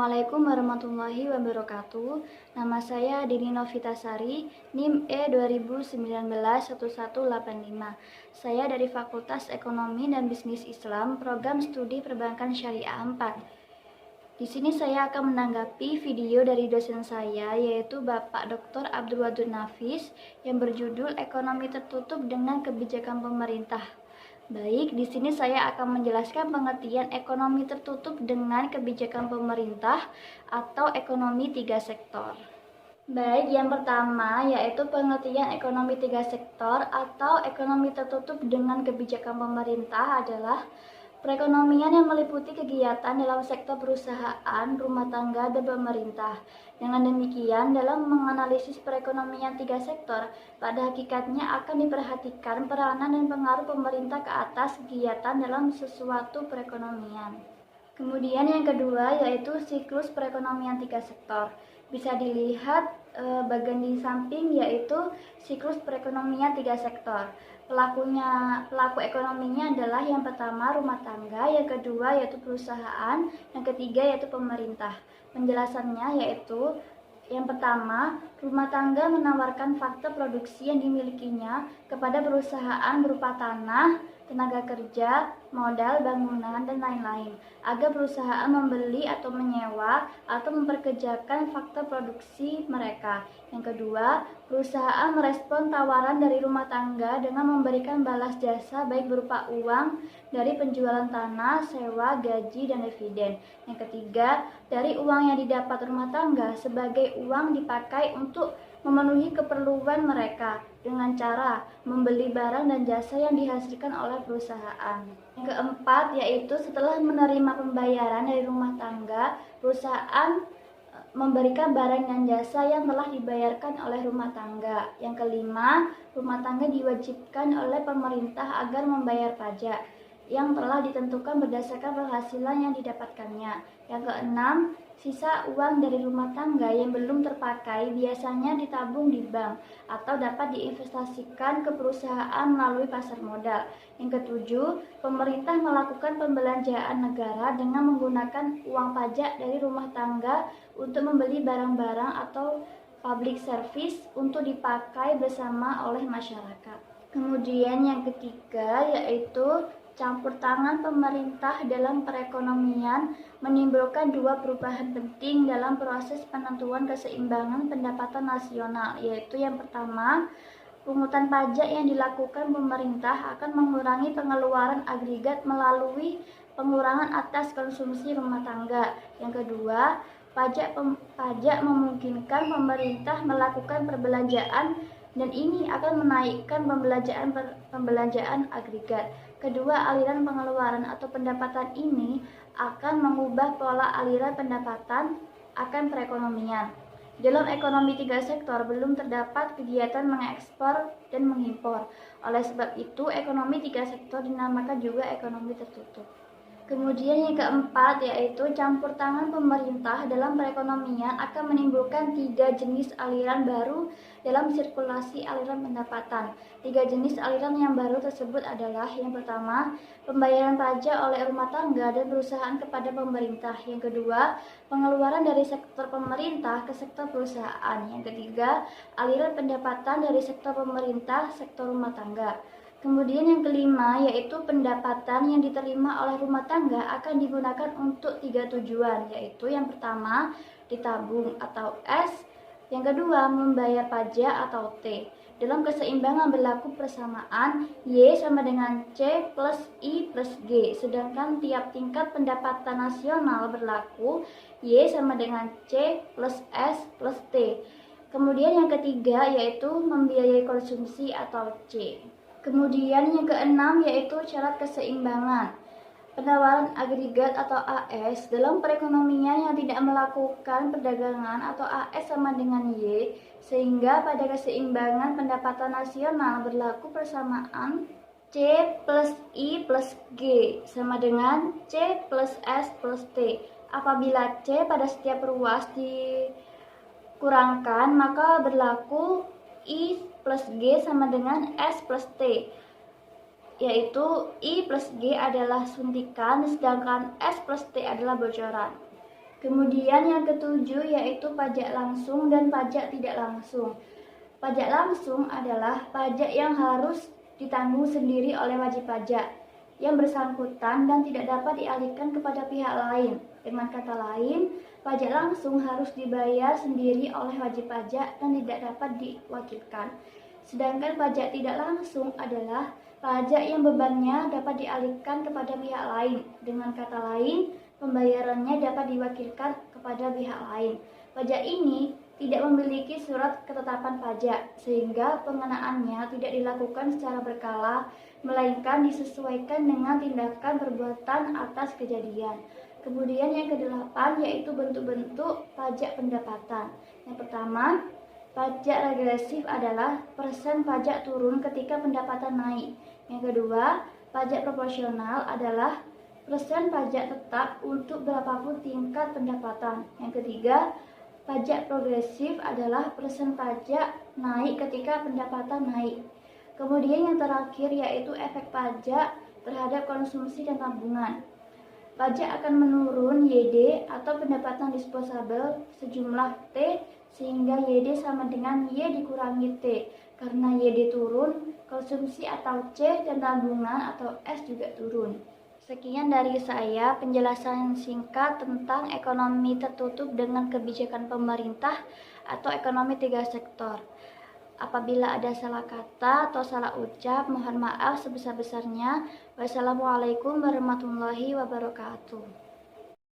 Assalamualaikum warahmatullahi wabarakatuh. Nama saya Dini Novitasari, NIM E20191185. Saya dari Fakultas Ekonomi dan Bisnis Islam, Program Studi Perbankan Syariah 4. Di sini saya akan menanggapi video dari dosen saya, yaitu Bapak Dr. Abdul Wadud Nafis, yang berjudul Ekonomi Tertutup dengan Kebijakan Pemerintah. Baik, di sini saya akan menjelaskan pengertian ekonomi tertutup dengan kebijakan pemerintah atau ekonomi tiga sektor. Baik, yang pertama yaitu pengertian ekonomi tiga sektor atau ekonomi tertutup dengan kebijakan pemerintah adalah perekonomian yang meliputi kegiatan dalam sektor perusahaan, rumah tangga, dan pemerintah. Dengan demikian, dalam menganalisis perekonomian tiga sektor, pada hakikatnya akan diperhatikan peranan dan pengaruh pemerintah ke atas kegiatan dalam sesuatu perekonomian. Kemudian yang kedua yaitu siklus perekonomian tiga sektor. Bisa dilihat bagian di samping yaitu siklus perekonomian tiga sektor. Pelaku ekonominya adalah yang pertama rumah tangga, yang kedua yaitu perusahaan, yang ketiga yaitu pemerintah. Penjelasannya yaitu yang pertama, rumah tangga menawarkan faktor produksi yang dimilikinya kepada perusahaan berupa tanah, tenaga kerja, modal, bangunan, dan lain-lain, agar perusahaan membeli atau menyewa atau memperkerjakan faktor produksi mereka. Yang kedua, perusahaan merespon tawaran dari rumah tangga dengan memberikan balas jasa baik berupa uang dari penjualan tanah, sewa, gaji, dan dividen. Yang ketiga, dari uang yang didapat rumah tangga sebagai uang dipakai untuk memenuhi keperluan mereka dengan cara membeli barang dan jasa yang dihasilkan oleh perusahaan. Yang keempat yaitu setelah menerima pembayaran dari rumah tangga, perusahaan memberikan barang dan jasa yang telah dibayarkan oleh rumah tangga. Yang kelima, rumah tangga diwajibkan oleh pemerintah agar membayar pajak yang telah ditentukan berdasarkan penghasilan yang didapatkannya. Yang keenam, sisa uang dari rumah tangga yang belum terpakai biasanya ditabung di bank atau dapat diinvestasikan ke perusahaan melalui pasar modal. Yang ketujuh, pemerintah melakukan pembelanjaan negara dengan menggunakan uang pajak dari rumah tangga untuk membeli barang-barang atau public service untuk dipakai bersama oleh masyarakat. Kemudian yang ketiga yaitu campur tangan pemerintah dalam perekonomian menimbulkan dua perubahan penting dalam proses penentuan keseimbangan pendapatan nasional, yaitu yang pertama, pungutan pajak yang dilakukan pemerintah akan mengurangi pengeluaran agregat melalui pengurangan atas konsumsi rumah tangga. Yang kedua, pajak memungkinkan pemerintah melakukan perbelanjaan dan ini akan menaikkan pembelanjaan agregat. Kedua aliran pengeluaran atau pendapatan ini akan mengubah pola aliran pendapatan akan perekonomian. Dalam ekonomi tiga sektor belum terdapat kegiatan mengekspor dan mengimpor. Oleh sebab itu, ekonomi tiga sektor dinamakan juga ekonomi tertutup. Kemudian yang keempat yaitu campur tangan pemerintah dalam perekonomian akan menimbulkan tiga jenis aliran baru dalam sirkulasi aliran pendapatan. Tiga jenis aliran yang baru tersebut adalah yang pertama, pembayaran pajak oleh rumah tangga dan perusahaan kepada pemerintah. Yang kedua, pengeluaran dari sektor pemerintah ke sektor perusahaan. Yang ketiga, aliran pendapatan dari sektor pemerintah, sektor rumah tangga. Kemudian yang kelima yaitu pendapatan yang diterima oleh rumah tangga akan digunakan untuk tiga tujuan, yaitu yang pertama ditabung atau S, yang kedua membayar pajak atau T. Dalam keseimbangan berlaku persamaan Y sama dengan C plus I plus G, sedangkan tiap tingkat pendapatan nasional berlaku Y sama dengan C plus S plus T. Kemudian yang ketiga yaitu membiayai konsumsi atau C. Kemudian yang keenam yaitu syarat keseimbangan. Penawaran agregat atau AS dalam perekonomian yang tidak melakukan perdagangan atau AS sama dengan Y, sehingga pada keseimbangan pendapatan nasional berlaku persamaan C plus I plus G sama dengan C plus S plus T. Apabila C pada setiap ruas dikurangkan, maka berlaku I plus G sama dengan S plus T, yaitu I plus G adalah suntikan sedangkan S plus T adalah bocoran. Kemudian yang ketujuh yaitu pajak langsung dan pajak tidak langsung. Pajak langsung adalah pajak yang harus ditanggung sendiri oleh wajib pajak yang bersangkutan dan tidak dapat dialihkan kepada pihak lain. Dengan kata lain, pajak langsung harus dibayar sendiri oleh wajib pajak dan tidak dapat diwakilkan. Sedangkan pajak tidak langsung adalah pajak yang bebannya dapat dialihkan kepada pihak lain. Dengan kata lain, pembayarannya dapat diwakilkan kepada pihak lain. Pajak ini tidak memiliki surat ketetapan pajak, sehingga pengenaannya tidak dilakukan secara berkala, melainkan disesuaikan dengan tindakan perbuatan atas kejadian. Kemudian yang kedelapan yaitu bentuk-bentuk pajak pendapatan. Yang pertama, pajak regresif adalah persen pajak turun ketika pendapatan naik. Yang kedua, pajak proporsional adalah persen pajak tetap untuk berapapun tingkat pendapatan. Yang ketiga, pajak progresif adalah persen pajak naik ketika pendapatan naik. Kemudian yang terakhir yaitu efek pajak terhadap konsumsi dan tabungan. Pajak akan menurun YD atau pendapatan disposable sejumlah T sehingga YD sama dengan Y dikurangi T. Karena YD turun, konsumsi atau C dan tabungan atau S juga turun. Sekian dari saya penjelasan singkat tentang ekonomi tertutup dengan kebijakan pemerintah atau ekonomi 3 sektor. Apabila ada salah kata atau salah ucap, mohon maaf sebesar-besarnya. Wassalamualaikum warahmatullahi wabarakatuh.